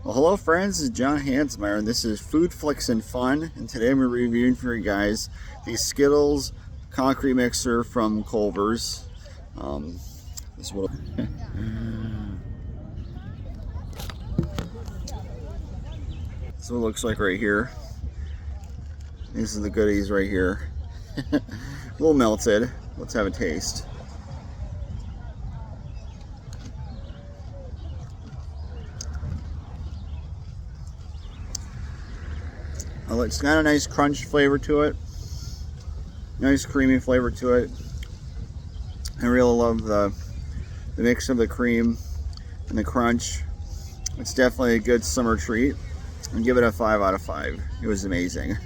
Well, hello friends, this is John Hansmeyer and this is Food Flicks and Fun, and today I'm reviewing for you guys the Skittles concrete mixer from Culver's. This is what this is what it looks like right here. These are the goodies right here. A little melted. Let's have a taste. Well, it's got a nice crunch flavor to it. Nice creamy flavor to it. I really love the mix of the cream and the crunch. It's definitely a good summer treat. I'd give it a 5 out of 5. It was amazing.